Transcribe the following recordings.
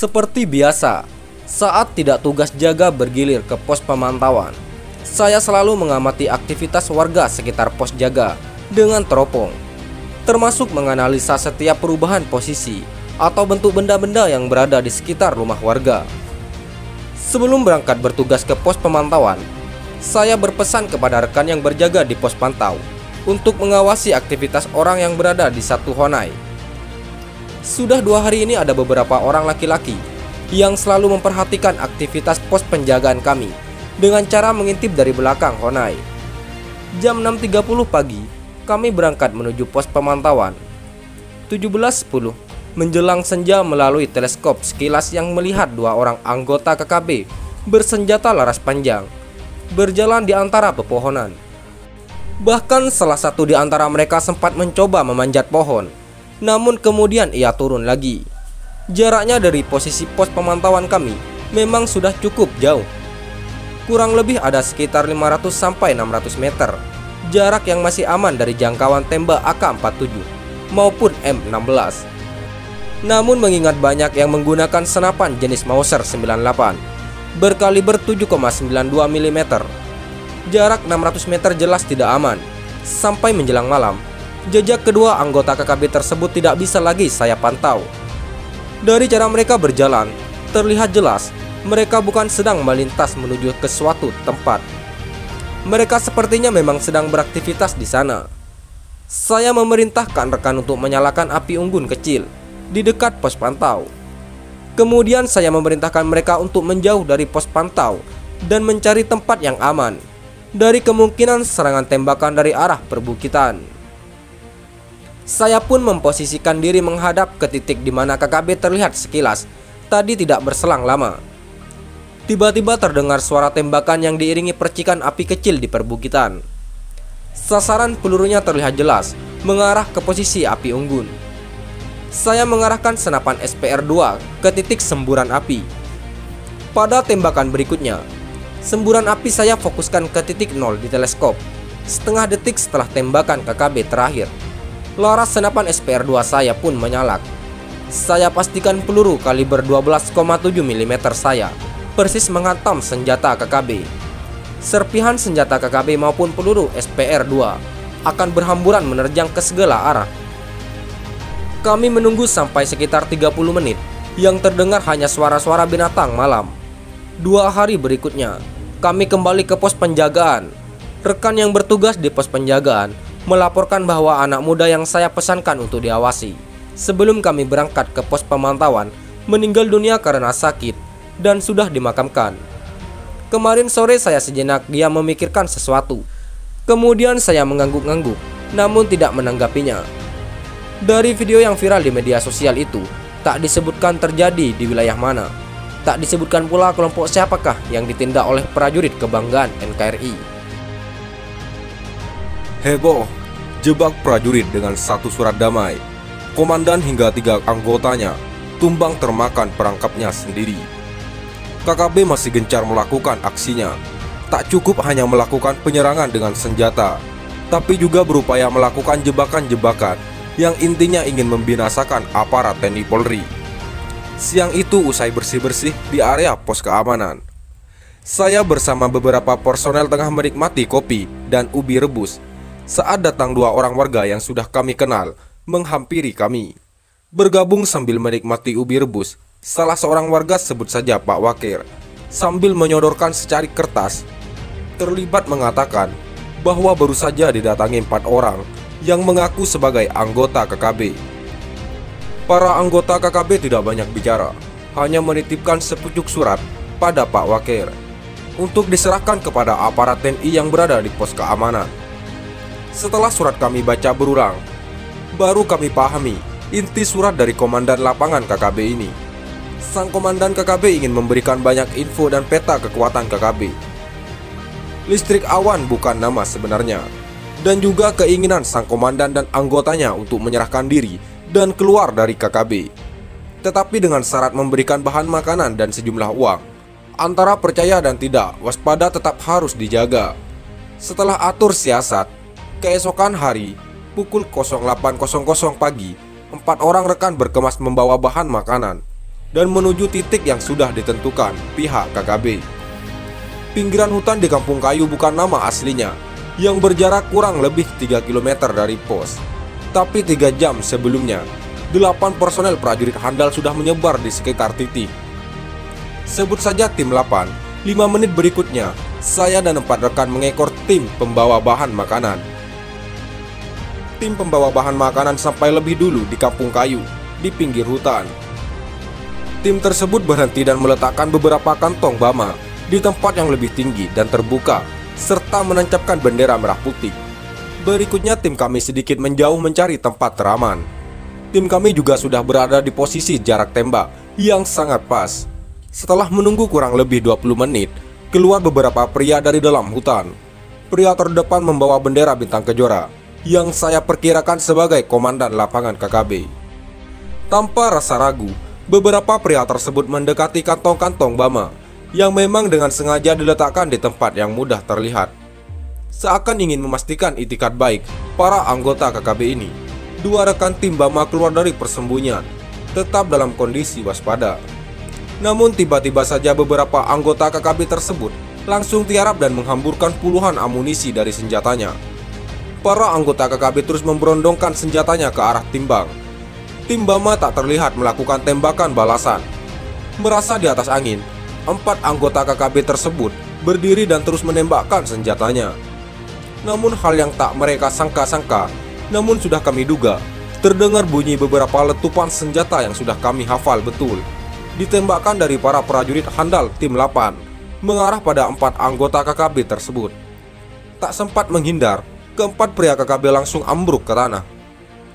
Seperti biasa, saat tidak tugas jaga bergilir ke pos pemantauan, saya selalu mengamati aktivitas warga sekitar pos jaga dengan teropong, termasuk menganalisa setiap perubahan posisi atau bentuk benda-benda yang berada di sekitar rumah warga. Sebelum berangkat bertugas ke pos pemantauan, saya berpesan kepada rekan yang berjaga di pos pantau untuk mengawasi aktivitas orang yang berada di satu Honai. Sudah 2 hari ini ada beberapa orang laki-laki yang selalu memperhatikan aktivitas pos penjagaan kami dengan cara mengintip dari belakang Honai. Jam 6.30 pagi, kami berangkat menuju pos pemantauan. 17.10 menjelang senja melalui teleskop sekilas yang melihat 2 orang anggota KKB bersenjata laras panjang berjalan di antara pepohonan. Bahkan salah satu di antara mereka sempat mencoba memanjat pohon, namun kemudian ia turun lagi. Jaraknya dari posisi pos pemantauan kami memang sudah cukup jauh. Kurang lebih ada sekitar 500 sampai 600 meter. Jarak yang masih aman dari jangkauan tembak AK-47 maupun M16. Namun mengingat banyak yang menggunakan senapan jenis Mauser 98 berkaliber 7,92 mm, jarak 600 meter jelas tidak aman. Sampai menjelang malam, jejak kedua anggota KKB tersebut tidak bisa lagi saya pantau. Dari cara mereka berjalan, terlihat jelas mereka bukan sedang melintas menuju ke suatu tempat. Mereka sepertinya memang sedang beraktivitas di sana. Saya memerintahkan rekan untuk menyalakan api unggun kecil di dekat pos pantau. Kemudian saya memerintahkan mereka untuk menjauh dari pos pantau dan mencari tempat yang aman dari kemungkinan serangan tembakan dari arah perbukitan. Saya pun memposisikan diri menghadap ke titik di mana KKB terlihat sekilas tadi tidak berselang lama. Tiba-tiba terdengar suara tembakan yang diiringi percikan api kecil di perbukitan. Sasaran pelurunya terlihat jelas mengarah ke posisi api unggun. Saya mengarahkan senapan SPR-2 ke titik semburan api. Pada tembakan berikutnya, semburan api saya fokuskan ke titik 0 di teleskop. Setengah detik setelah tembakan KKB terakhir, laras senapan SPR-2 saya pun menyalak. Saya pastikan peluru kaliber 12,7 mm saya persis menghantam senjata KKB. Serpihan senjata KKB maupun peluru SPR-2 akan berhamburan menerjang ke segala arah. Kami menunggu sampai sekitar 30 menit yang terdengar hanya suara-suara binatang malam. 2 hari berikutnya, kami kembali ke pos penjagaan. Rekan yang bertugas di pos penjagaan melaporkan bahwa anak muda yang saya pesankan untuk diawasi sebelum kami berangkat ke pos pemantauan meninggal dunia karena sakit dan sudah dimakamkan. Kemarin sore saya sejenak diam memikirkan sesuatu. Kemudian saya mengangguk-angguk, namun tidak menanggapinya. Dari video yang viral di media sosial itu, tak disebutkan terjadi di wilayah mana. Tak disebutkan pula kelompok siapakah yang ditindak oleh prajurit kebanggaan NKRI. Heboh, jebak prajurit dengan 1 surat damai. Komandan hingga 3 anggotanya tumbang termakan perangkapnya sendiri. KKB masih gencar melakukan aksinya. Tak cukup hanya melakukan penyerangan dengan senjata, tapi juga berupaya melakukan jebakan-jebakan yang intinya ingin membinasakan aparat TNI Polri. Siang itu usai bersih-bersih di area pos keamanan, saya bersama beberapa personel tengah menikmati kopi dan ubi rebus saat datang 2 orang warga yang sudah kami kenal menghampiri kami. Bergabung sambil menikmati ubi rebus, salah seorang warga, sebut saja Pak Wakir, sambil menyodorkan secari kertas, terlibat mengatakan bahwa baru saja didatangi 4 orang yang mengaku sebagai anggota KKB. Para anggota KKB tidak banyak bicara, hanya menitipkan sepucuk surat pada Pak Wakir untuk diserahkan kepada aparat TNI yang berada di pos keamanan. Setelah surat kami baca berulang, baru kami pahami inti surat dari komandan lapangan KKB ini. Sang komandan KKB ingin memberikan banyak info dan peta kekuatan KKB. Listrik Awan bukan nama sebenarnya, dan juga keinginan sang komandan dan anggotanya untuk menyerahkan diri dan keluar dari KKB, tetapi dengan syarat memberikan bahan makanan dan sejumlah uang. Antara percaya dan tidak, waspada tetap harus dijaga. Setelah atur siasat, keesokan hari pukul 08.00 pagi, 4 orang rekan berkemas membawa bahan makanan dan menuju titik yang sudah ditentukan pihak KKB. Pinggiran hutan di Kampung Kayu bukan nama aslinya, yang berjarak kurang lebih 3 km dari pos. Tapi 3 jam sebelumnya, 8 personel prajurit handal sudah menyebar di sekitar titik. Sebut saja tim 8, 5 menit berikutnya, saya dan 4 rekan mengekor tim pembawa bahan makanan. Tim pembawa bahan makanan sampai lebih dulu di Kampung Kayu, di pinggir hutan. Tim tersebut berhenti dan meletakkan beberapa kantong bama di tempat yang lebih tinggi dan terbuka, serta menancapkan bendera merah putih. Berikutnya tim kami sedikit menjauh mencari tempat teraman. Tim kami juga sudah berada di posisi jarak tembak yang sangat pas. Setelah menunggu kurang lebih 20 menit, keluar beberapa pria dari dalam hutan. Pria terdepan membawa bendera bintang kejora, yang saya perkirakan sebagai komandan lapangan KKB. Tanpa rasa ragu, beberapa pria tersebut mendekati kantong-kantong bama yang memang dengan sengaja diletakkan di tempat yang mudah terlihat. Seakan ingin memastikan itikat baik para anggota KKB ini, 2 rekan tim bama keluar dari persembunyian, tetap dalam kondisi waspada. Namun tiba-tiba saja beberapa anggota KKB tersebut langsung tiarap dan menghamburkan puluhan amunisi dari senjatanya. Para anggota KKB terus memberondongkan senjatanya ke arah tim Bang. Tim Bama tak terlihat melakukan tembakan balasan. Merasa di atas angin, 4 anggota KKB tersebut berdiri dan terus menembakkan senjatanya. Namun hal yang tak mereka sangka-sangka, namun sudah kami duga, terdengar bunyi beberapa letupan senjata yang sudah kami hafal betul, ditembakkan dari para prajurit handal tim 8 mengarah pada 4 anggota KKB tersebut. Tak sempat menghindar, keempat pria KKB langsung ambruk ke tanah,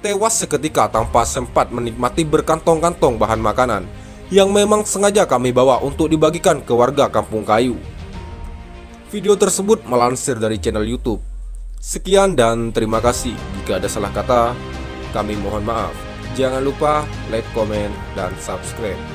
tewas seketika tanpa sempat menikmati berkantong-kantong bahan makanan yang memang sengaja kami bawa untuk dibagikan ke warga Kampung Kayu. Video tersebut melansir dari channel YouTube. Sekian dan terima kasih. Jika ada salah kata, kami mohon maaf. Jangan lupa like, komen, dan subscribe.